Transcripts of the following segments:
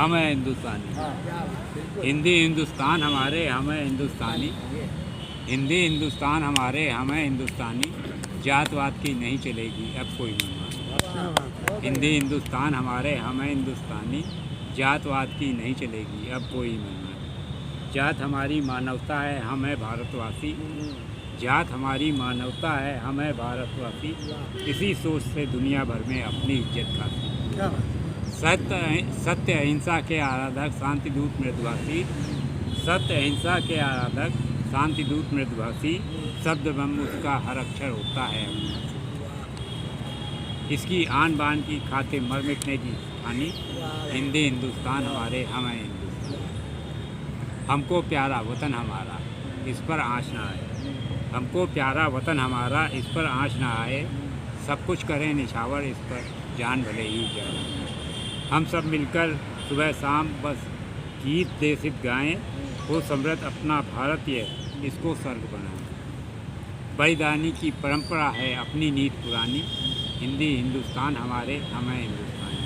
हम हैं हिंदुस्तानी। हिंदी हिंदुस्तान हमारे, हम हैं हिंदुस्तानी। हिंदी हिंदुस्तान हमारे, हम हैं हिंदुस्तानी। जातवाद की नहीं चलेगी अब कोई मनमानी। हिंदी हिंदुस्तान हमारे, हम हैं हिंदुस्तानी। जातवाद की नहीं चलेगी अब कोई मनमानी। जात हमारी मानवता है, हम हैं भारतवासी। जात हमारी मानवता है, हम हैं भारतवासी। इसी सोच से दुनिया भर में अपनी इज्जत खाती। सत्य अहिंसा के आराधक, शांति दूत मृदुभाषी। सत्य अहिंसा के आराधक, शांति दूत मृदुभाषी। शब्द ब्रह्म उसका हर अक्षर होता है। इसकी आन बान की खाते मर मिटने की हानि। हिंदी हिंदुस्तान हमारे, हम हैं हिंदुस्तान। हमको प्यारा वतन हमारा, इस पर आँच ना आए। हमको प्यारा वतन हमारा, इस पर आँच ना आए। सब कुछ करें निछावर इस पर, जान भले ही जाए। हम सब मिलकर सुबह शाम बस गीत देशित गाएं। हो समृद्ध अपना भारत ये, इसको स्वर्ग बनाएं। बलिदानी की परंपरा है अपनी नीत पुरानी। हिंदी हिंदुस्तान हमारे, हम हैं हिंदुस्तानी।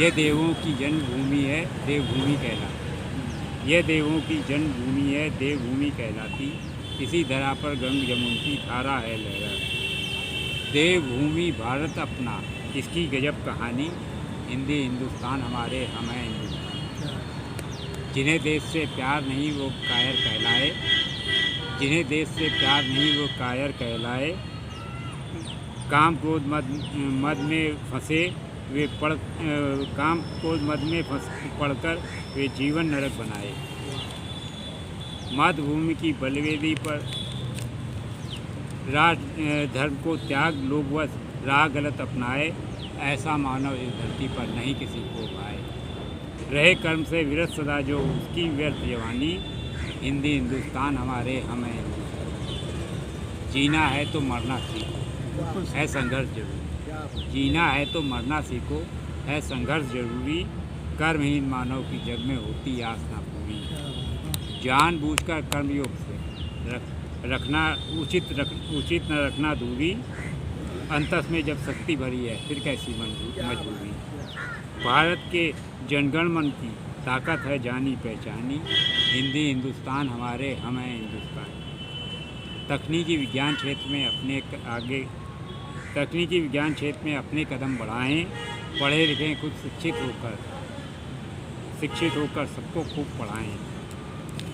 ये देवों की जन्मभूमि है, देवभूमि कहलाती। ये देवों की जन्मभूमि है, देवभूमि कहलाती। इसी धरा पर गंग जमुन की धारा है लहराती। देवभूमि भारत अपना, इसकी गजब कहानी। हिंदी हिंदुस्तान हमारे, हम हैं हिंदुस्तान। जिन्हें देश से प्यार नहीं वो कायर कहलाए। जिन्हें देश से प्यार नहीं वो कायर कहलाए। काम क्रोध मद में फंसे वे काम क्रोध मद में पढ़कर वे जीवन नरक बनाए। मातृभूमि की बलवेदी पर राष्ट्र धर्म को त्याग लोग वश राह गलत अपनाए। ऐसा मानव इस धरती पर नहीं किसी को भाए। रहे कर्म से विरत सदा जो उसकी व्यर्थ जवानी। हिंदी हिंदुस्तान हमारे, हम हैं हिंदुस्तान। जीना है तो मरना सीखो, है संघर्ष जरूरी। जीना है तो मरना सीखो, है संघर्ष जरूरी। कर्महीन मानव की जग में होती आस ना पूरी। जानबूझकर कर्मयोग से रखना उचित न रखना दूरी। अंतस में जब शक्ति भरी है फिर कैसी मजबूरी। भारत के जनगण मन की ताकत है जानी पहचानी। हिंदी हिंदुस्तान हमारे, हम हैं हिंदुस्तान। तकनीकी विज्ञान क्षेत्र में अपने कदम बढ़ाएं। पढ़े लिखें कुछ शिक्षित होकर सबको खूब पढ़ाएं।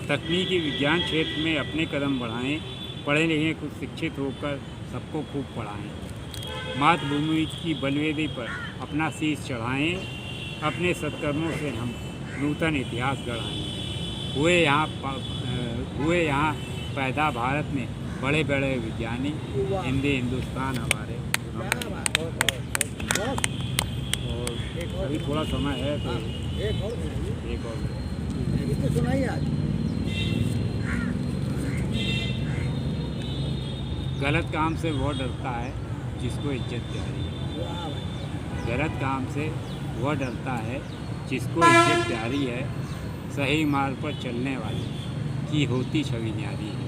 तकनीकी विज्ञान क्षेत्र में अपने कदम बढ़ाएं। पढ़े लिखें कुछ शिक्षित होकर सबको खूब पढ़ाएं। मातृभूमि की बलवेदी पर अपना शीश चढ़ाएं। अपने सत्कर्मों से हम नूतन इतिहास गढ़ाएं। हुए यहाँ पैदा भारत में बड़े बड़े विज्ञानी। हिंदी हिंदुस्तान हमारे। और अभी थोड़ा समय है तो एक और सुनाइए। आज गलत काम से वो डरता है जिसको इज्जत प्यारी है। गलत काम से वह डरता है जिसको इज्जत प्यारी है। सही मार्ग पर चलने वाले की होती छवि न्यारी है।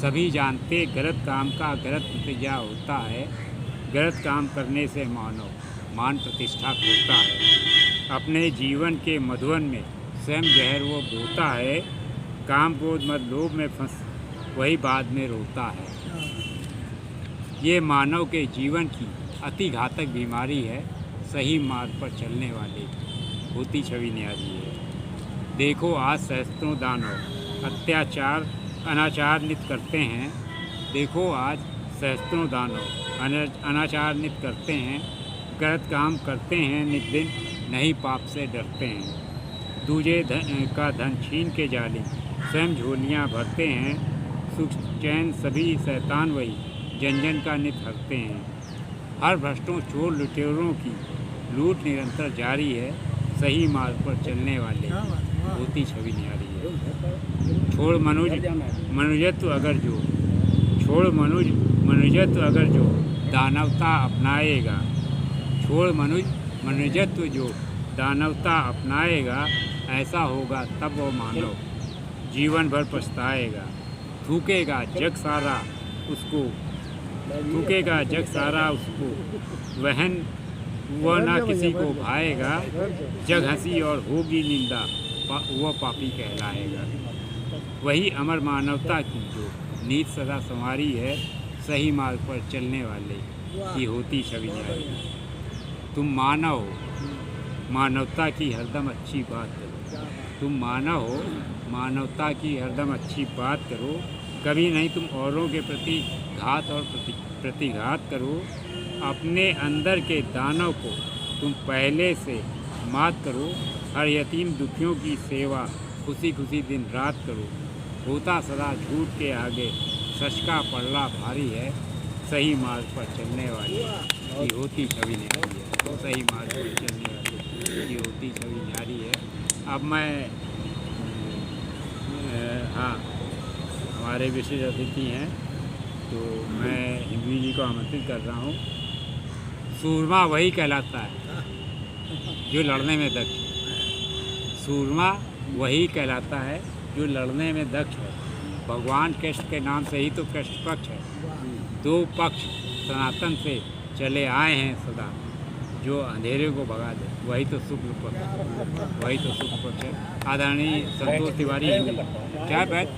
सभी जानते गलत काम का गलत नतीजा होता है। गलत काम करने से मान प्रतिष्ठा खोता है। अपने जीवन के मधुवन में स्वयं जहर वो बोता है। काम क्रोध मद लोभ में फंस वही बाद में रोता है। ये मानव के जीवन की अति घातक बीमारी है। सही मार्ग पर चलने वाले होती छवि न्यारी है। देखो आज सहस्त्रों दानव अत्याचार अनाचार नित करते हैं। देखो आज सहस्त्रों दानव अनाचार नित करते हैं। गलत काम करते हैं नित दिन, नहीं पाप से डरते हैं। दूजे का धन छीन के जालिम स्वयं झोलियाँ भरते हैं। सुख चैन सभी शैतान वही जन जन का नित हरते हैं। हर भ्रष्टों चोर लुटेरों की लूट निरंतर जारी है। सही मार्ग पर चलने वाले होती छवि न्यारी है। छोड़ मनुजत्व अगर जो दानवता अपनाएगा। छोड़ मनुजत्व जो दानवता अपनाएगा। ऐसा होगा तब वो मानव जीवन भर पछताएगा। थूकेगा जग सारा उसको वह न किसी को भाएगा, जग हंसी और होगी निंदा, वह पापी कहलाएगा। वही अमर मानवता की जो नीत सदा संवारी है, सही मार्ग पर चलने वाले की होती छवि न्यारी। तुम मानव हो, मानवता की हरदम अच्छी बात करो। तुम मानव हो, मानवता की हरदम अच्छी बात करो। कभी नहीं तुम औरों के प्रति घात और प्रतिघात करो। अपने अंदर के दानव को तुम पहले से मात करो। हर यतीम दुखियों की सेवा खुशी खुशी दिन रात करो। होता सदा झूठ के आगे सच का पलड़ा भारी है, सही मार्ग पर चलने वाली की होती छवि न्यारी है। तो सही मार्ग पर चलने वाली की होती छवि न्यारी है। अब मैं हाँ, हमारे विशेष अतिथि हैं, तो मैं हिंदवी जी को आमंत्रित कर रहा हूँ। सूरमा वही कहलाता है जो लड़ने में दक्ष है। सूरमा वही कहलाता है जो लड़ने में दक्ष है। भगवान कृष्ण के नाम से ही तो कृष्ण पक्ष है। दो पक्ष सनातन से चले आए हैं सदा, जो अंधेरे को भगा दे, वही तो शुक्ल पक्ष है, वही तो शुक्ल पक्ष है। आदरणीय संतोष तिवारी, क्या बात